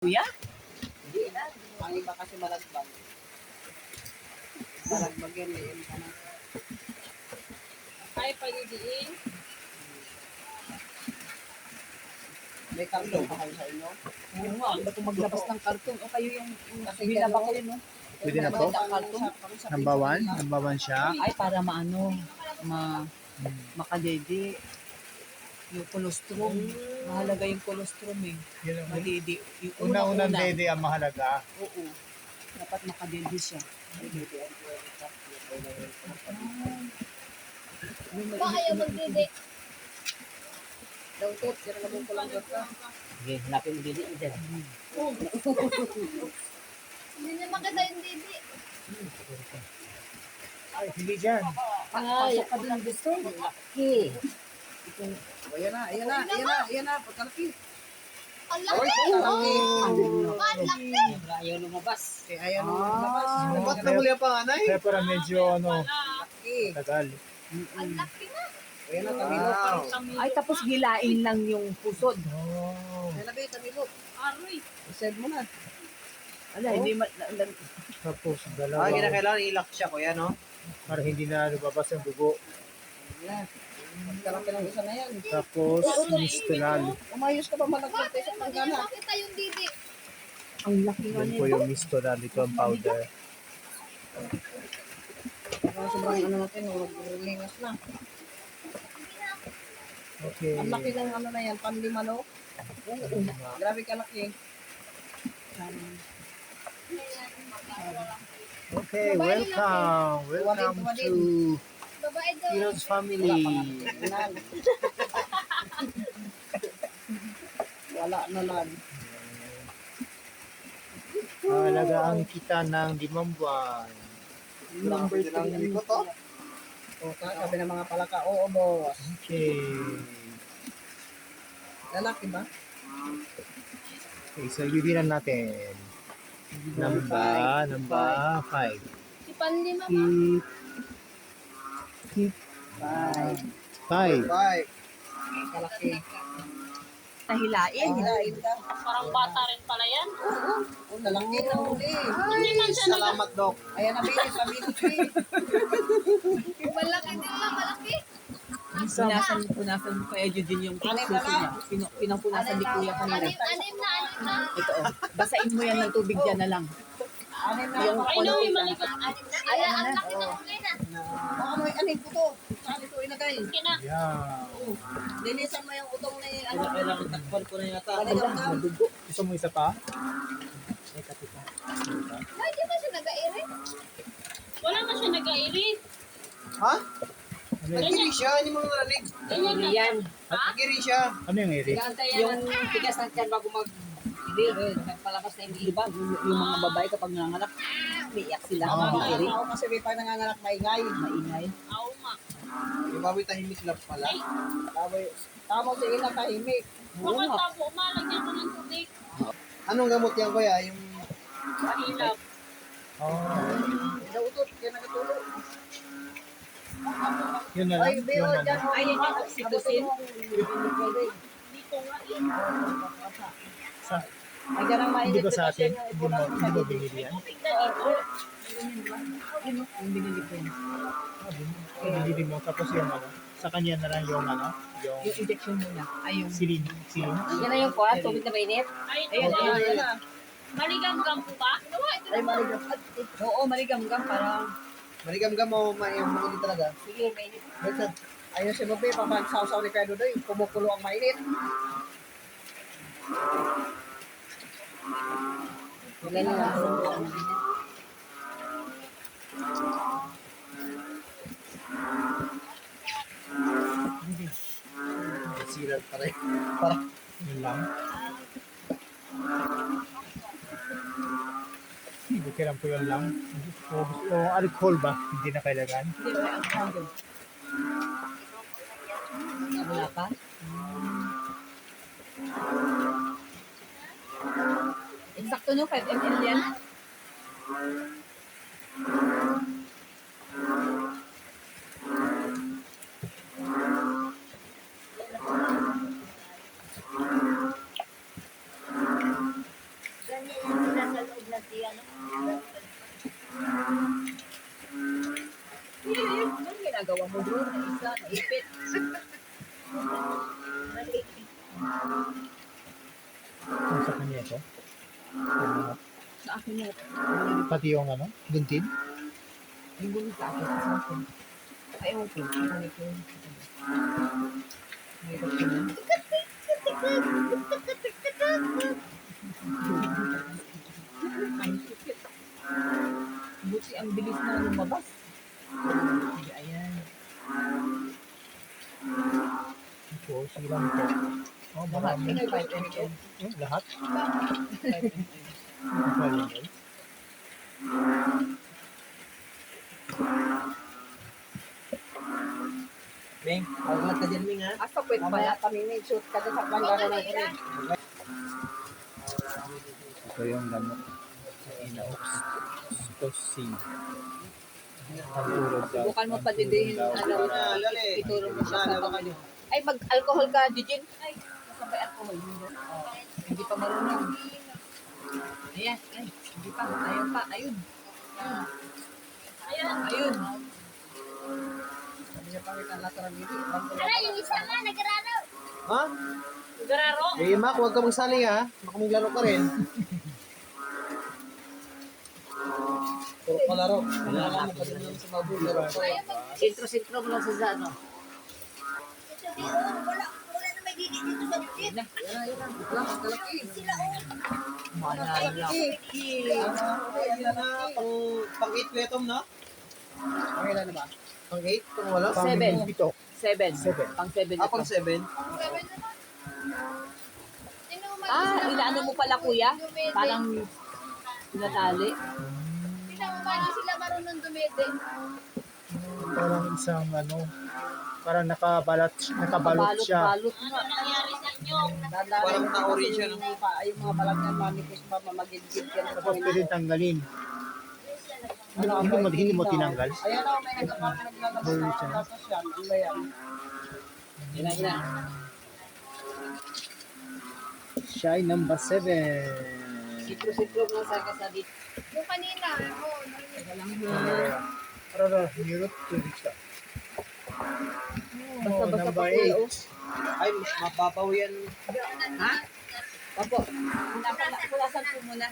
Kuya? Hindi na. Ang iba kasi malagbag. Malagbag yan, liin ka na. Ay, palidiin. May karton pa kayo sa inyo? Oo nga, ba't kung maglabas ng karton? O kayo yung Kasi binaba gano'n. kayo, no? Pwede na to? Karton? Number one? Number one siya? Ay, para maano, makadede. Yung colostrum. Mahalaga yung colostrum eh. Yun ang Madede. Yung Una-unang unang-una. dede ang mahalaga. Oo. Dapat makadede siya. Ba, ayaw magdidi. Daw tot, yan ang ko lang dot ka. Sige, hanapin mo dili dyan. Hindi naman kita yung didi. Ay, hindi dyan. Ay, ka din gusto. Laki. O, yan na, yan na, yan na, yan na, pagkalaki. Ang Oy, laki! kalaki. Ang laki! Ayaw lumabas. Eh, ayan mo lumabas. Ba't na muli ang panganay? Kaya parang medyo Laki. tagal. Ang laki na! O, yan na, tamilok. Ay, tapos gilain lang yung pusod. Oh. Yan na, be, tamilok. Aroy! I-save mo na. Ala, hindi Tapos Ah, dalawa. kailangan ilak siya, kuya, no? Para hindi na lumabas ang dugo. Yan. Pagkalaki ng isa na yan. Tapos mistural. Umayos ka ba malaglag tayo sa Hindi panggana? naman kita yung didi. ang laki nga Yan po nito. yung mistural. Ito ang powder. Parang sobrang ano natin, lingas na. Okay. Ang laki ng ano na yan, panlima, no? Grabe kalaki. Okay, welcome. Welcome to Babae daw. Heroes Family. Nan. Wala na lang. Alagaan kita ng 5 buwan. Number 3. O, sabi ng mga palaka, oo, boss. Okay. Lalaki ba? Okay, so bibilang natin. Number 5. Si Panlima ma. Keep 5. 5. Kalaki. Nahilain. Hilain ka. Parang bata rin pala yan. O, lalaki na huli. Hindi man siya Salamat, Dok. Ayan na, bilis, sabihin ko eh. Malaki din lang, malaki. Punasan mo kaya Eugene yung Anim na suso niya. lang. Pinangpunasan ni Kuya kanina. Anim na. Ito oh. Basain mo yan ng tubig dyan na lang. Anim na. Yung Ay, no, yung malikot. Ay, ang laki na huli na. Baka may anin ko to. Saan ito ilagay? Kina. Yeah. Linisan mo yung utong na ano. Kailangan takpan ko na yata. Panigamgam. Gusto mo isa pa? Ay, di ba siya nag-airi? Wala na siya nag-airi. Ha? Nagkiri siya, hindi mo narinig. Ganyan na. Yan. Nagkiri siya. Ano yung eri? Yung tigas ng tiyan bago mag-hindi. Nagpalabas na yung iba. Yung mga babae kapag nanganak, umiiyak sila. Ah. Iri. Ako kasi may pag nanganganak maingay. Maingay. Oo nga. Yung baboy tahimik lang pala. Tama si ina tahimik. Baka tabo, malagyan ko ng tubig. Anong gamot yan kuya? Yung Mahilap. nautot, yan nagatulog. Yun na lang. Ay, Beo, Yung dyan. ano. Ay, yan yung oxytocin. Dito nga eh. Sa, Ay, ganang hindi mainit. ba sa atin? Hindi mo binili yan? Tubig na dito. Yung binili ko yun. Binili mo. Tapos yung ano. Sa kanya na lang yung ano. Yung Yung injection muna. Ay, yung silin. Silin. Yan na yung kuwan, tubig na mainit. Ay, Ayan, ito. ayan. Ayan na. Maligam-gam po ba? Ay, maligam. Oo, maligam-gam para Maligam-gam mo, mainit talaga. Sige, mainit. Ayun si Mabe, pamagsaw-saw ni Pedro doy, kumukulo ang mainit. Wala na lang. Sirat pa rin. Para. Yun lang. Okay lang po yun lang. O alcohol ba? Hindi na kailangan. hindi ba ang handle. Wala pa? Eksakto nyo, 5 ml yan. Anong ginagawa mo bro? Na isa, naipit. Ang sa kanya ito. Ah, Sa akin na. pati yung ano, guntin. Yung gulo sa akin. Sa akin. Ay, okay. Ano ko? Mayroon ko na. Ang cute. Buti ang bilis na lumabas. Sige, ayan. Ito, silang ito. Oh, Lahat marami. pinay 5 ml. Lahat? 5 ml. Available. Bing, paglat ka dyan, Bing, ha? Asa pwede Mamaya pala? kami may shoot ka dyan sa planggana ng irin. Ito yung gamot sa inaoxytocin. Ang tulad daw. Bukan mo pa didihin. Ano, ituro mo siya sa pamilya. Ay, mag-alcohol ka, Jijin. Ay, kasabay alcohol. Hindi pa marunong. Ayan, ay, hindi pa. Ayaw pa, ayun. Ayun. Ayun. Sabi niya pakita na sa rabili. Ara, yung isa nga, nagraro. Ha? Nagraro? Eh, Mac, huwag ka magsali, ha? Baka maglaro ka rin. Puro ka laro. Alam mo pa din lang sa baboy, laro ka. Sintro-sintro mo lang sa ano. Ito di, wala na may didi dito sa didi. Wala, magkalaki. Sila, Mahal lang. Yan na, pang-8 pletom, no? Pangilan na ba? Pang-8? Pang-wala? Seven. Pito. 7. Seven. Pang 7 Ah, pang-7? inaano mo pala kuya? Parang pinatali. Paano sila marunong dumede? Parang isang ano, parang nakabalot siya. Balot nga. Nangyari sa inyo? Parang na-orange siya, no? Yung mga balat niya, manipis pa, mamagid-gid ka na. Tapos pwede tanggalin. Hindi mo tinanggal. Ayan o, may naglalabas na ang gatos yan. Ano ba yan? Ina. Siya ay number 7. Sintro-sintro mo lang sa kasabi. Yung kanina, Para hirap to siya. Oh, Basta-basta number pa kuya. 8. Ay, mapapaw yan. Ha? Opo. Pulasan po muna.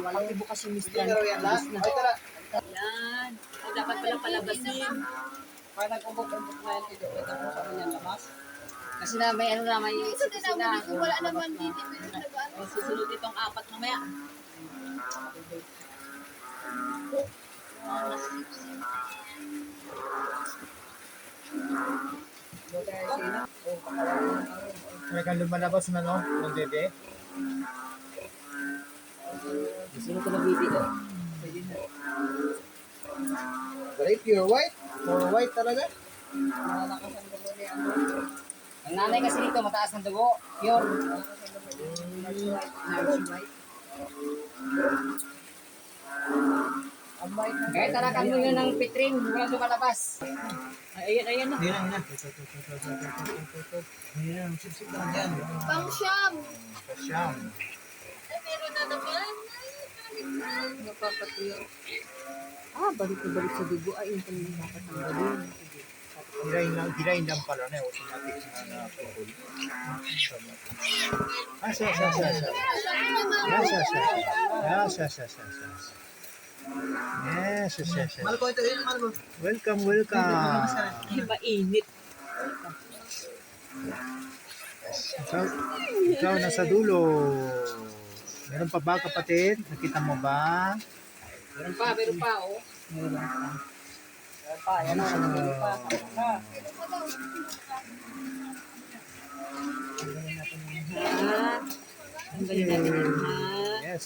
Walang ibo kasi Miss Hindi laro yan lahat. Ay, tara. Yan. Ay, dapat pala palabasin. Kaya nag-umbok-umbok na yan. Ito po sa kanya labas. Kasi na may ano naman yung isa din naman dito, wala naman dito. Ay, susunod itong 4 mamaya. May kang lumalabas na no? Ng dede. Sino ko nabibig oh. Very pure white. Pure white talaga. Malalakas ang dugo ni ano. Ang nanay kasi dito mataas ng dugo. Pure. Ang white na. Kahit talakan mo yun ng pitring, walang lumalabas. Ay, ayan na. Hindi lang na. Ayan, sip-sip lang yan. Pang siyam. Siyam. Ay, meron na naman. Ay, balik na. Napapatuyo. Ah, balik na balik sa dugo. Ay, yung pala dapat ang galing. Hirain lang pala na. Automatic na na-pull. Siya. Yes. Mahal ko ito yun, mahal mo. Welcome. Ay, mainit. Ikaw nasa dulo. Meron pa ba kapatid? Nakita mo ba? Meron pa oh. Meron pa, yan o. Meron pa. Ah, ang galing natin yan, ha? Yes.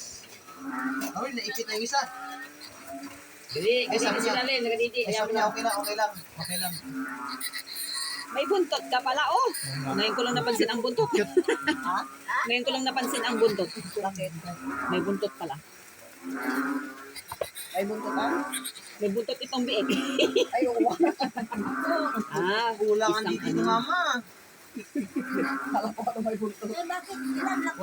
Ay, naipit na yung isa. Kasi sabi sila niya. rin, nakadidi. Ay, sabi niya, okay lang. May buntot ka pala, oh. Ngayon ko lang napansin ang buntot. Ha? Ngayon ko lang napansin ang buntot. Bakit? May buntot pala. Ay, buntot ha? May buntot itong biik. Ay, oo. Ah, Kulang ang isang dito ni ano. mama. Kala ko may buntot. Bakit? Ilan lang